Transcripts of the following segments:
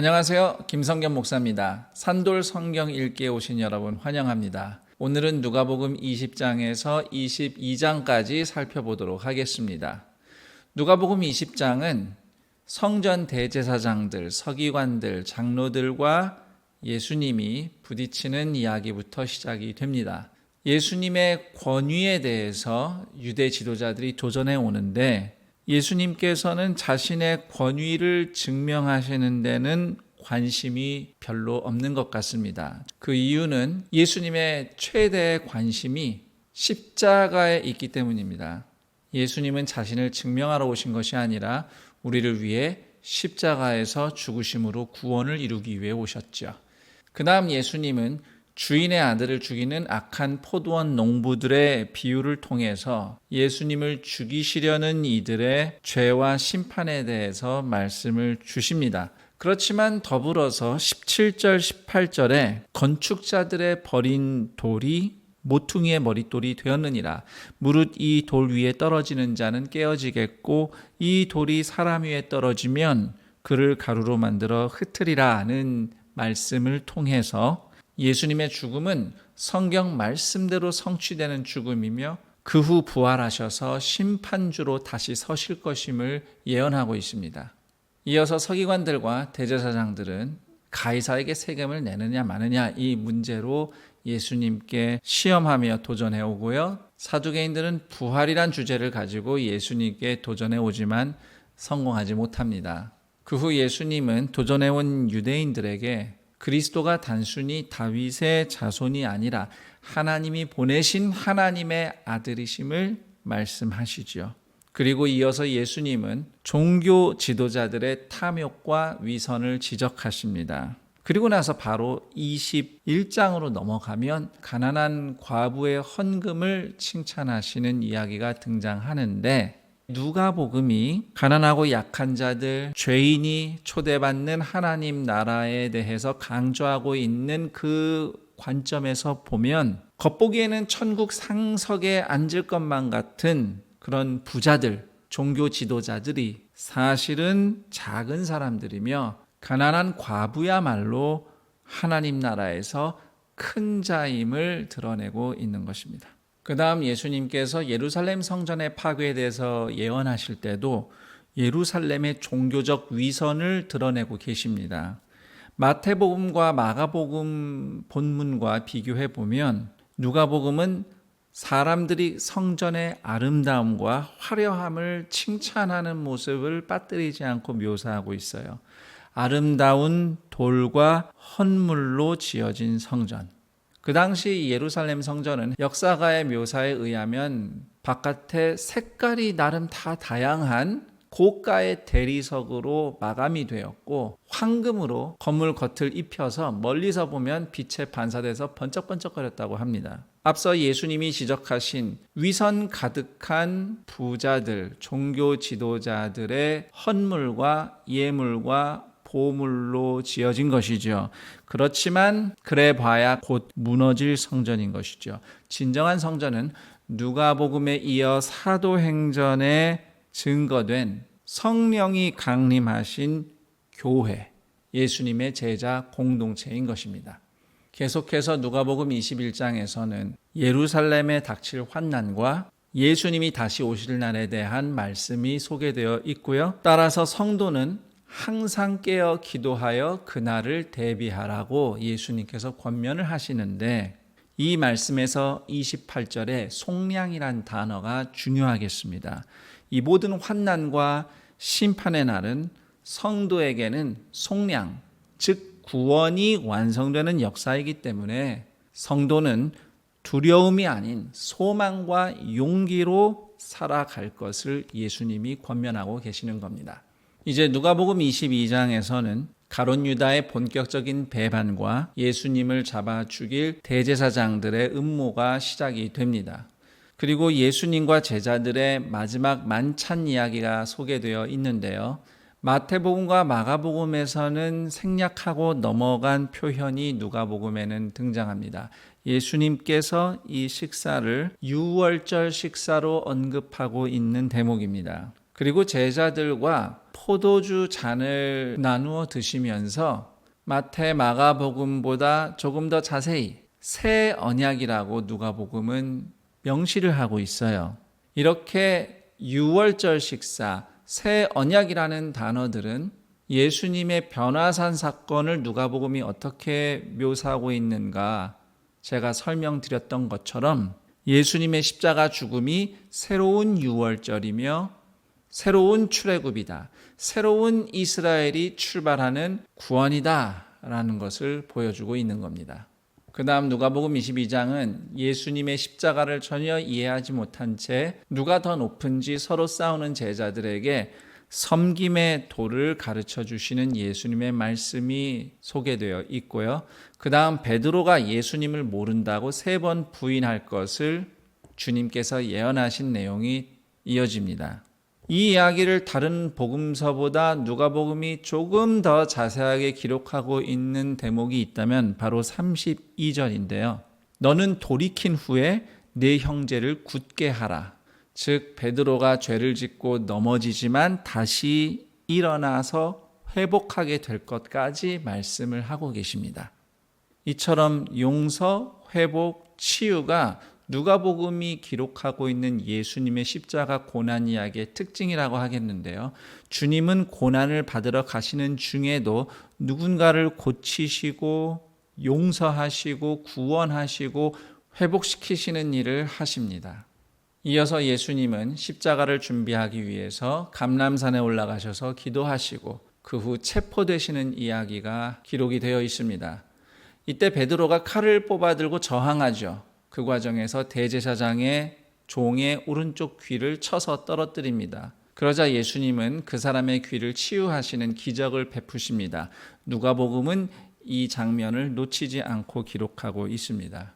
안녕하세요. 김성겸 목사입니다. 산돌 성경 읽기에 오신 여러분 환영합니다. 오늘은 누가복음 20장에서 22장까지 살펴보도록 하겠습니다. 누가복음 20장은 성전 대제사장들, 서기관들, 장로들과 예수님이 부딪히는 이야기부터 시작이 됩니다. 예수님의 권위에 대해서 유대 지도자들이 도전해 오는데 예수님께서는 자신의 권위를 증명하시는 데는 관심이 별로 없는 것 같습니다. 그 이유는 예수님의 최대의 관심이 십자가에 있기 때문입니다. 예수님은 자신을 증명하러 오신 것이 아니라 우리를 위해 십자가에서 죽으심으로 구원을 이루기 위해 오셨죠. 그 다음 예수님은 주인의 아들을 죽이는 악한 포도원 농부들의 비유를 통해서 예수님을 죽이시려는 이들의 죄와 심판에 대해서 말씀을 주십니다. 그렇지만 더불어서 17절, 18절에 건축자들의 버린 돌이 모퉁이의 머릿돌이 되었느니라. 무릇 이 돌 위에 떨어지는 자는 깨어지겠고 이 돌이 사람 위에 떨어지면 그를 가루로 만들어 흩으리라는 말씀을 통해서 예수님의 죽음은 성경 말씀대로 성취되는 죽음이며 그 후 부활하셔서 심판주로 다시 서실 것임을 예언하고 있습니다. 이어서 서기관들과 대제사장들은 가이사에게 세금을 내느냐 마느냐 이 문제로 예수님께 시험하며 도전해 오고요. 사두개인들은 부활이란 주제를 가지고 예수님께 도전해 오지만 성공하지 못합니다. 그 후 예수님은 도전해 온 유대인들에게 그리스도가 단순히 다윗의 자손이 아니라 하나님이 보내신 하나님의 아들이심을 말씀하시죠. 그리고 이어서 예수님은 종교 지도자들의 탐욕과 위선을 지적하십니다. 그리고 나서 바로 21장으로 넘어가면 가난한 과부의 헌금을 칭찬하시는 이야기가 등장하는데 누가복음이 가난하고 약한 자들, 죄인이 초대받는 하나님 나라에 대해서 강조하고 있는 그 관점에서 보면 겉보기에는 천국 상석에 앉을 것만 같은 그런 부자들, 종교 지도자들이 사실은 작은 사람들이며 가난한 과부야말로 하나님 나라에서 큰 자임을 드러내고 있는 것입니다. 그 다음 예수님께서 예루살렘 성전의 파괴에 대해서 예언하실 때도 예루살렘의 종교적 위선을 드러내고 계십니다. 마태복음과 마가복음 본문과 비교해 보면 누가복음은 사람들이 성전의 아름다움과 화려함을 칭찬하는 모습을 빠뜨리지 않고 묘사하고 있어요. 아름다운 돌과 헌물로 지어진 성전. 그 당시 예루살렘 성전은 역사가의 묘사에 의하면 바깥에 색깔이 나름 다 다양한 고가의 대리석으로 마감이 되었고 황금으로 건물 겉을 입혀서 멀리서 보면 빛에 반사돼서 번쩍번쩍거렸다고 합니다. 앞서 예수님이 지적하신 위선 가득한 부자들, 종교 지도자들의 헌물과 예물과 보물로 지어진 것이죠. 그렇지만 그래 봐야 곧 무너질 성전인 것이죠. 진정한 성전은 누가복음에 이어 사도행전에 증거된 성령이 강림하신 교회, 예수님의 제자 공동체인 것입니다. 계속해서 누가복음 21장에서는 예루살렘에 닥칠 환난과 예수님이 다시 오실 날에 대한 말씀이 소개되어 있고요. 따라서 성도는 항상 깨어 기도하여 그날을 대비하라고 예수님께서 권면을 하시는데 이 말씀에서 28절에 속량이란 단어가 중요하겠습니다. 이 모든 환난과 심판의 날은 성도에게는 속량, 즉 구원이 완성되는 역사이기 때문에 성도는 두려움이 아닌 소망과 용기로 살아갈 것을 예수님이 권면하고 계시는 겁니다. 이제 누가복음 22장에서는 가룟 유다의 본격적인 배반과 예수님을 잡아 죽일 대제사장들의 음모가 시작이 됩니다. 그리고 예수님과 제자들의 마지막 만찬 이야기가 소개되어 있는데요. 마태복음과 마가복음에서는 생략하고 넘어간 표현이 누가복음에는 등장합니다. 예수님께서 이 식사를 유월절 식사로 언급하고 있는 대목입니다. 그리고 제자들과 포도주 잔을 나누어 드시면서 마태, 마가복음보다 조금 더 자세히 새 언약이라고 누가복음은 명시를 하고 있어요. 이렇게 유월절 식사, 새 언약이라는 단어들은 예수님의 변화산 사건을 누가복음이 어떻게 묘사하고 있는가 제가 설명드렸던 것처럼 예수님의 십자가 죽음이 새로운 유월절이며 새로운 출애굽이다. 새로운 이스라엘이 출발하는 구원이다 라는 것을 보여주고 있는 겁니다. 그 다음 누가복음 22장은 예수님의 십자가를 전혀 이해하지 못한 채 누가 더 높은지 서로 싸우는 제자들에게 섬김의 도를 가르쳐 주시는 예수님의 말씀이 소개되어 있고요. 그 다음 베드로가 예수님을 모른다고 3번 부인할 것을 주님께서 예언하신 내용이 이어집니다. 이 이야기를 다른 복음서보다 누가복음이 조금 더 자세하게 기록하고 있는 대목이 있다면 바로 32절인데요. 너는 돌이킨 후에 네 형제를 굳게 하라. 즉 베드로가 죄를 짓고 넘어지지만 다시 일어나서 회복하게 될 것까지 말씀을 하고 계십니다. 이처럼 용서, 회복, 치유가 누가복음이 기록하고 있는 예수님의 십자가 고난 이야기의 특징이라고 하겠는데요. 주님은 고난을 받으러 가시는 중에도 누군가를 고치시고 용서하시고 구원하시고 회복시키시는 일을 하십니다. 이어서 예수님은 십자가를 준비하기 위해서 감람산에 올라가셔서 기도하시고 그 후 체포되시는 이야기가 기록이 되어 있습니다. 이때 베드로가 칼을 뽑아들고 저항하죠. 그 과정에서 대제사장의 종의 오른쪽 귀를 쳐서 떨어뜨립니다. 그러자 예수님은 그 사람의 귀를 치유하시는 기적을 베푸십니다. 누가복음은 이 장면을 놓치지 않고 기록하고 있습니다.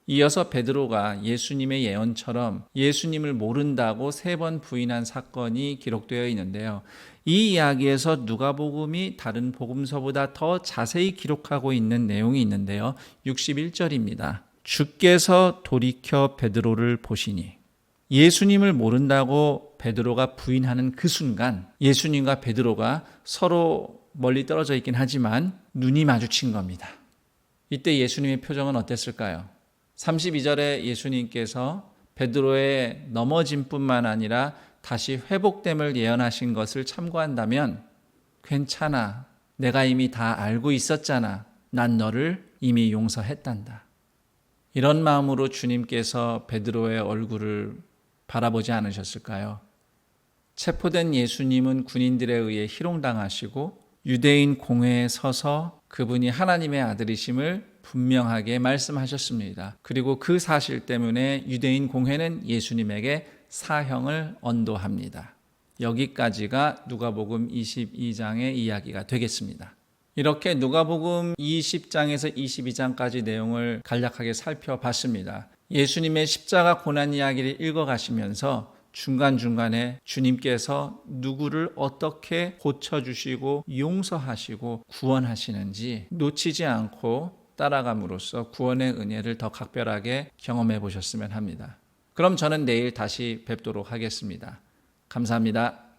이어서 베드로가 예수님의 예언처럼 예수님을 모른다고 3번 부인한 사건이 기록되어 있는데요. 이 이야기에서 누가복음이 다른 복음서보다 더 자세히 기록하고 있는 내용이 있는데요. 61절입니다. 주께서 돌이켜 베드로를 보시니 예수님을 모른다고 베드로가 부인하는 그 순간 예수님과 베드로가 서로 멀리 떨어져 있긴 하지만 눈이 마주친 겁니다. 이때 예수님의 표정은 어땠을까요? 32절에 예수님께서 베드로의 넘어짐뿐만 아니라 다시 회복됨을 예언하신 것을 참고한다면 괜찮아. 내가 이미 다 알고 있었잖아. 난 너를 이미 용서했단다. 이런 마음으로 주님께서 베드로의 얼굴을 바라보지 않으셨을까요? 체포된 예수님은 군인들에 의해 희롱당하시고 유대인 공회에 서서 그분이 하나님의 아들이심을 분명하게 말씀하셨습니다. 그리고 그 사실 때문에 유대인 공회는 예수님에게 사형을 언도합니다. 여기까지가 누가복음 22장의 이야기가 되겠습니다. 이렇게 누가복음 20장에서 22장까지 내용을 간략하게 살펴봤습니다. 예수님의 십자가 고난 이야기를 읽어가시면서 중간중간에 주님께서 누구를 어떻게 고쳐주시고 용서하시고 구원하시는지 놓치지 않고 따라감으로써 구원의 은혜를 더 각별하게 경험해 보셨으면 합니다. 그럼 저는 내일 다시 뵙도록 하겠습니다. 감사합니다.